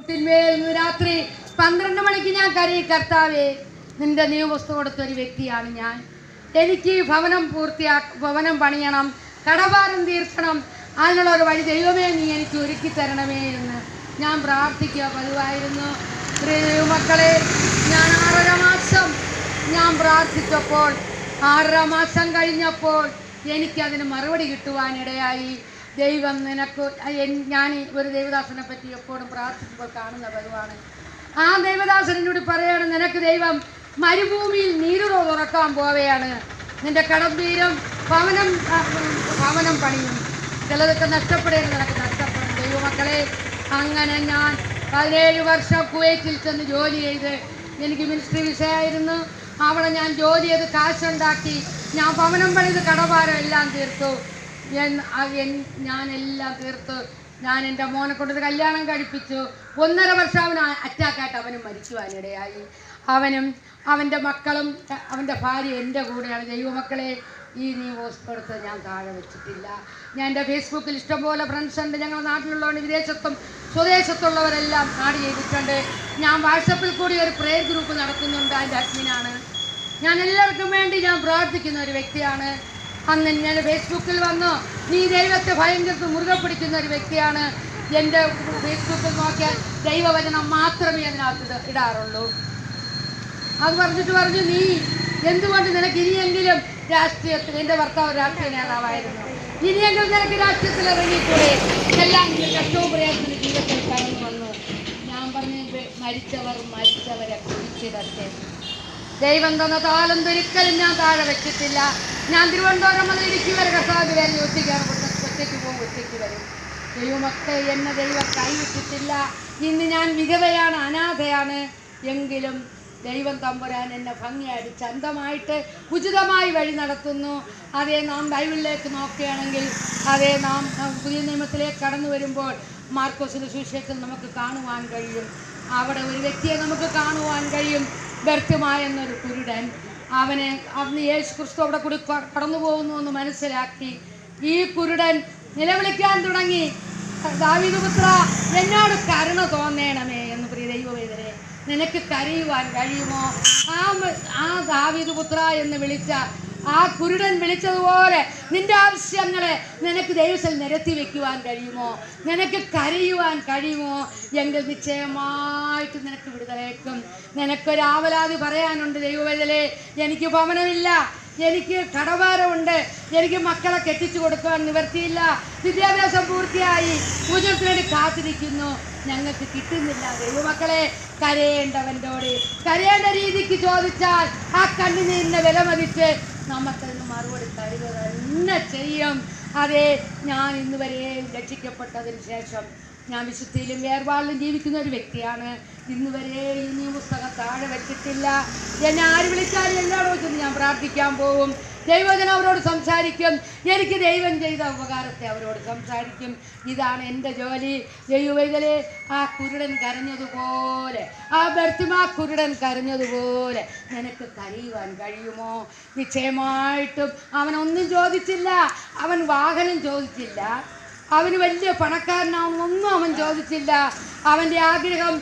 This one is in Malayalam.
മുട്ടിന്മേൽ രാത്രി 12 മണിക്ക് ഞാൻ കരയി, കർത്താവേ നിന്റെ നിയമവസ്തു കൊടുത്തൊരു വ്യക്തിയാണ് ഞാൻ. എനിക്ക് ഭവനം പണിയണം, കടഭാരം തീർക്കണം, അതിനുള്ള ഒരു വഴി ദൈവമേ നീ എനിക്ക് ഒരുക്കി തരണമേ എന്ന് ഞാൻ പ്രാർത്ഥിക്കുക പതിവായിരുന്നു. മക്കളെ, ഞാൻ 6.5 മാസം ഞാൻ പ്രാർത്ഥിച്ചപ്പോൾ 6.5 മാസം കഴിഞ്ഞപ്പോൾ എനിക്കതിന് മറുപടി കിട്ടുവാനിടയായി. ദൈവം നിനക്ക്, ഞാൻ ഒരു ദൈവദാസനെ പറ്റി എപ്പോഴും പ്രാർത്ഥിക്കുമ്പോൾ കാണുന്ന പതിവാണ്. ആ ദൈവദാസൻ എന്നോട് പറയാണ്, നിനക്ക് ദൈവം മരുഭൂമിയിൽ നീരുറോ തുറക്കാൻ പോവുകയാണ്, നിന്റെ കടം തീരും, ഭവനം പണിയും, ചിലതൊക്കെ നഷ്ടപ്പെടേണ്ട നിനക്ക് നഷ്ടപ്പെടും. ദൈവമക്കളെ, അങ്ങനെ ഞാൻ 17 വർഷം കുവൈറ്റിൽ ചെന്ന് ജോലി ചെയ്ത്, എനിക്ക് മിനിസ്ട്രി വിസയായിരുന്നു. അവിടെ ഞാൻ ജോലി ചെയ്ത് കാശുണ്ടാക്കി, ഞാൻ ഭവനം പണിത് കടഭാരം എല്ലാം തീർത്തു. ഞാനെല്ലാം തീർത്ത് ഞാൻ എൻ്റെ മോനെ കൊണ്ടൊരു കല്യാണം കഴിപ്പിച്ചു. 1.5 വർഷം അവന് അറ്റാക്കായിട്ട് അവനും മരിക്കുവാനിടയായി. അവനും അവൻ്റെ മക്കളും അവൻ്റെ ഭാര്യ എൻ്റെ കൂടെയാണ്. ദൈവമക്കളെ, ഈ ന്യൂസ് കൊടുത്ത് ഞാൻ താഴെ വെച്ചിട്ടില്ല. ഞാൻ എൻ്റെ ഫേസ്ബുക്കിൽ ഇഷ്ടംപോലെ ഫ്രണ്ട്സ് ഉണ്ട്. ഞങ്ങളുടെ നാട്ടിലുള്ളവർ വിദേശത്തും സ്വദേശത്തുള്ളവരെല്ലാം ആഡ് ചെയ്തിട്ടുണ്ട്. ഞാൻ വാട്സപ്പിൽ കൂടി ഒരു പ്രേയർ ഗ്രൂപ്പ് നടത്തുന്നുണ്ട്, അതിൻ്റെ അഡ്മിനാണ് ഞാൻ. എല്ലാവർക്കും വേണ്ടി ഞാൻ പ്രാർത്ഥിക്കുന്ന ഒരു വ്യക്തിയാണ്. അന്ന് ഞാൻ ഫേസ്ബുക്കിൽ വന്നു, നീ ദൈവത്തെ ഭയങ്കര മുറുകെ പിടിക്കുന്ന ഒരു വ്യക്തിയാണ്. എൻ്റെ ഫേസ്ബുക്കിൽ നോക്കിയാൽ ദൈവവചനം മാത്രമേ അതിനകത്ത് ഇടാറുള്ളൂ. അത് പറഞ്ഞു, നീ എന്തുകൊണ്ട് നിനക്ക് ഇനിയെങ്കിലും രാഷ്ട്രീയത്തിൽ, എൻ്റെ ഭർത്താവ് രാഷ്ട്രീയ നേതാവായിരുന്നു, ഇനിയെങ്കിലും നിനക്ക് രാഷ്ട്രീയത്തിൽ ഇറങ്ങിക്കൂടെ, എല്ലാം കഷ്ടവും പ്രയാസത്തിന് ജീവിതത്തിൽ കടന്നു വന്നു. ഞാൻ പറഞ്ഞു, മരിച്ചവരെ കുറിച്ചിടട്ടെ. ദൈവം തന്ന താലം ഒരിക്കലും ഞാൻ താഴെ വെച്ചിട്ടില്ല. ഞാൻ തിരുവനന്തപുരം മുതൽ ഇടുക്കി വരെ കർത്താവിന് വേണ്ടി ഒറ്റയ്ക്ക് പോകും, ഒറ്റയ്ക്ക് വരും. ദൈവമൊക്കെ എന്നെ ദൈവം കൈവിട്ടിട്ടില്ല. ഇന്ന് ഞാൻ വിധവയാണ്, അനാഥയാണ്. എങ്കിലും ദൈവം തമ്പുരാൻ എന്നെ ഭംഗിയായിട്ട് ചന്തമായിട്ട് ഉചിതമായി വഴി നടത്തുന്നു. അതേ നാം ബൈബിളിലേക്ക് നോക്കുകയാണെങ്കിൽ, അതേ നാം പുതിയ നിയമത്തിലേക്ക് കടന്നു വരുമ്പോൾ മാർക്കോസിന്റെ സുവിശേഷം നമുക്ക് കാണുവാൻ കഴിയും. അവിടെ ഒരു വ്യക്തിയെ നമുക്ക് കാണുവാൻ കഴിയും, ബർത്തിമായ എന്നൊരു കുരുടൻ. അവന് യേശു ക്രിസ്തു അവിടെ കൂടി കടന്നു പോകുന്നു എന്ന് മനസ്സിലാക്കി ഈ കുരുടൻ നിലവിളിക്കാൻ തുടങ്ങി, ദാവീദ് പുത്രാ, എന്നോട് കരുണ തോന്നണമേ എന്ന്. പ്രിയ ദൈവവേദനെ, നിനക്ക് കരയുവാൻ കഴിയുമോ? ആ ദാവീദ് പുത്ര എന്ന് വിളിച്ച ആ കുരുടൻ വിളിച്ചതുപോലെ നിന്റെ ആവശ്യങ്ങളെ നിനക്ക് ദൈവത്തിൽ നിരത്തി വെക്കുവാൻ കഴിയുമോ? നിനക്ക് കരയുവാൻ കഴിയുമോ? എങ്കിൽ നിശ്ചയമായിട്ട് നിനക്ക് വിടുതലേക്കും. നിനക്കൊരാവലാതി പറയാനുണ്ട്. ദൈവവേദനേ, എനിക്ക് ഭവനമില്ല, എനിക്ക് കടഭാരമുണ്ട്, എനിക്ക് മക്കളെ കെട്ടിച്ചു കൊടുക്കുവാൻ നിവർത്തിയില്ല, വിദ്യാഭ്യാസം പൂർത്തിയായി, പൂജയ്ക്ക് വേണ്ടി കാത്തിരിക്കുന്നു, ഞങ്ങൾക്ക് കിട്ടുന്നില്ല. ദൈവമക്കളെ, കരയേണ്ടവൻ്റോട് കരയേണ്ട രീതിക്ക് ചോദിച്ചാൽ ആ കണ്ണുനീരിനെ വിലമതിച്ച് നമുക്കതിന് മറുപടി തരിക തന്നെ ചെയ്യും. അതെ, ഞാൻ ഇന്ന് വരെയും രക്ഷിക്കപ്പെട്ടതിന് ശേഷം ഞാൻ വിശുദ്ധിയിലും വേർപാടിലും ജീവിക്കുന്ന ഒരു വ്യക്തിയാണ്. ഇന്ന് വരെ ഈ പുസ്തകം താഴെ വെച്ചിട്ടില്ല. എന്നെ ആര് വിളിച്ചാലും എല്ലായിടത്തും ഞാൻ പ്രാർത്ഥിക്കാൻ പോകും. ദൈവജനം അവരോട് സംസാരിക്കും. എനിക്ക് ദൈവം ചെയ്ത ഉപകാരത്തെ അവരോട് സംസാരിക്കും. ഇതാണ് എൻ്റെ ജോലി. ദൈവവേദനെ, ആ കുരുടൻ കരഞ്ഞതുപോലെ, ആ ബർത്തിമാ കുരുടൻ കരഞ്ഞതുപോലെ നിനക്ക് കരയുവാൻ കഴിയുമോ? നിശ്ചയമായിട്ടും അവനൊന്നും ചോദിച്ചില്ല. അവൻ വാഹനം ചോദിച്ചില്ല, അവന് വലിയ പണക്കാരനാവുന്നൊന്നും അവൻ ചോദിച്ചില്ല. അവൻ്റെ ആഗ്രഹം